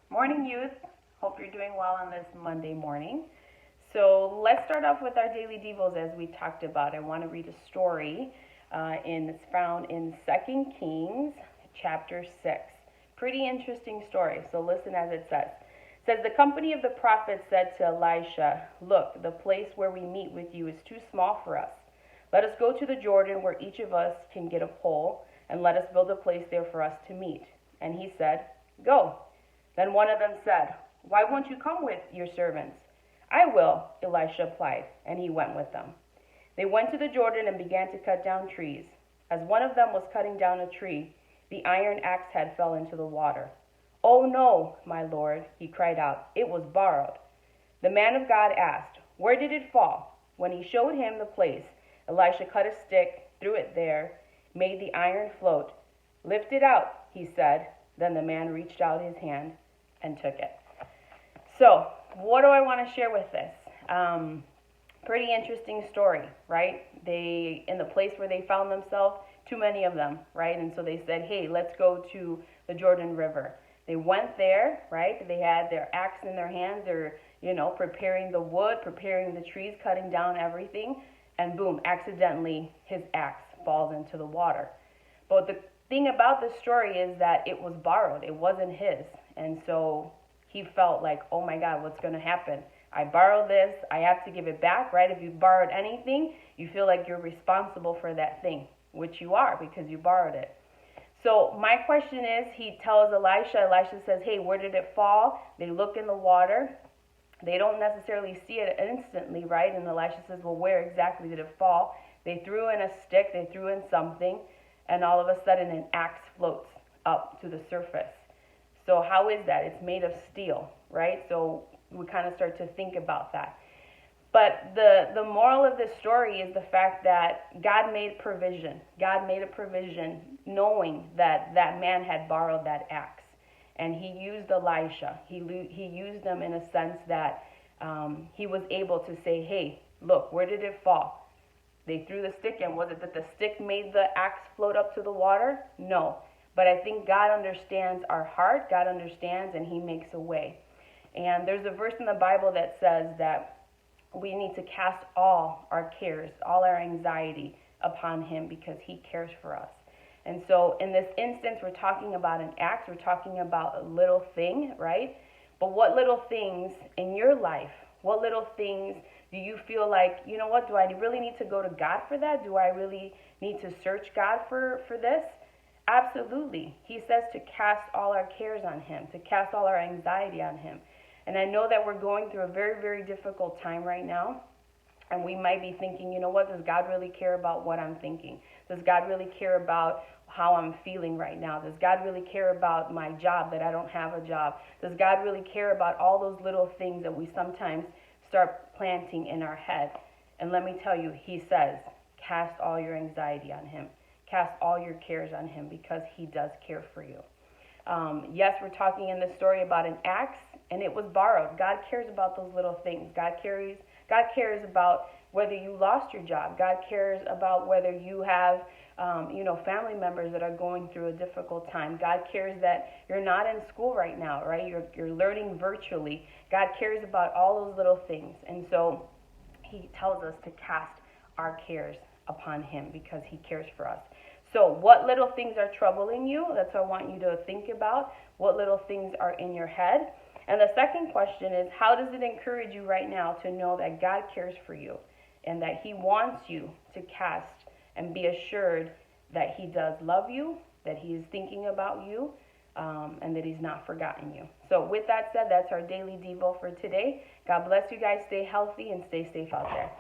Morning, youth. Hope you're doing well on this Monday morning. So let's start off with our daily devos as we talked about. I want to read a story, it's found in 2 Kings chapter 6. Pretty interesting story. So listen as it says. It says the company of the prophets said to Elisha, "Look, the place where we meet with you is too small for us. Let us go to the Jordan where each of us can get a pole, and let us build a place there for us to meet." And he said, "Go." Then one of them said, "Why won't you come with your servants?" "I will," Elisha replied, and he went with them. They went to the Jordan and began to cut down trees. As one of them was cutting down a tree, the iron axe head fell into the water. "Oh no, my lord," he cried out, "it was borrowed." The man of God asked, "Where did it fall?" When he showed him the place, Elisha cut a stick, threw it there, made the iron float. "Lift it out," he said. Then the man reached out his hand and took it. So, what do I want to share with this? Pretty interesting story, right? They, in the place where they found themselves, too many of them, right? And so they said, "Hey, let's go to the Jordan River." They went there, right? They had their axe in their hands. They're, preparing the wood, preparing the trees, cutting down everything. And boom, accidentally, his axe falls into the water. But the thing about this story is that it was borrowed. It wasn't his. And so he felt like, oh my God, what's going to happen? I borrowed this. I have to give it back, right? If you borrowed anything, you feel like you're responsible for that thing, which you are because you borrowed it. So my question is, he tells Elisha says, "Hey, where did it fall?" They look in the water. They don't necessarily see it instantly, right? And Elisha says, "Well, where exactly did it fall?" They threw in a stick. They threw in something. And all of a sudden an axe floats up to the surface. So how is that? It's made of steel, right? So we kind of start to think about that. But the moral of this story is the fact that God made provision. God made a provision knowing that that man had borrowed that axe. And he used Elisha. He used them in a sense that he was able to say, "Hey, look, where did it fall?" They threw the stick in. Was it that the stick made the axe float up to the water? No. But I think God understands our heart. God understands, and he makes a way. And there's a verse in the Bible that says that we need to cast all our cares, all our anxiety upon him because he cares for us. And so in this instance, we're talking about an axe. We're talking about a little thing, right? But what little things in your life, what little things do you feel like, you know what, do I really need to go to God for that? Do I really need to search God for this? Absolutely. He says to cast all our cares on him, to cast all our anxiety on him. And I know that we're going through a very, very difficult time right now. And we might be thinking, you know what, does God really care about what I'm thinking? Does God really care about how I'm feeling right now? Does God really care about my job, that I don't have a job? Does God really care about all those little things that we sometimes start planting in our head? And let me tell you, he says, cast all your anxiety on him. Cast all your cares on him because he does care for you. Yes, we're talking in this story about an axe, and it was borrowed. God cares about those little things. God cares about whether you lost your job. God cares about whether you have, family members that are going through a difficult time. God cares that you're not in school right now, right? You're learning virtually. God cares about all those little things. And so he tells us to cast our cares upon him because he cares for us. So what little things are troubling you? That's what I want you to think about. What little things are in your head? And the second question is, how does it encourage you right now to know that God cares for you and that he wants you to cast and be assured that he does love you, that he is thinking about you, and that he's not forgotten you. So with that said, that's our daily Devo for today. God bless you guys. Stay healthy and stay safe out there.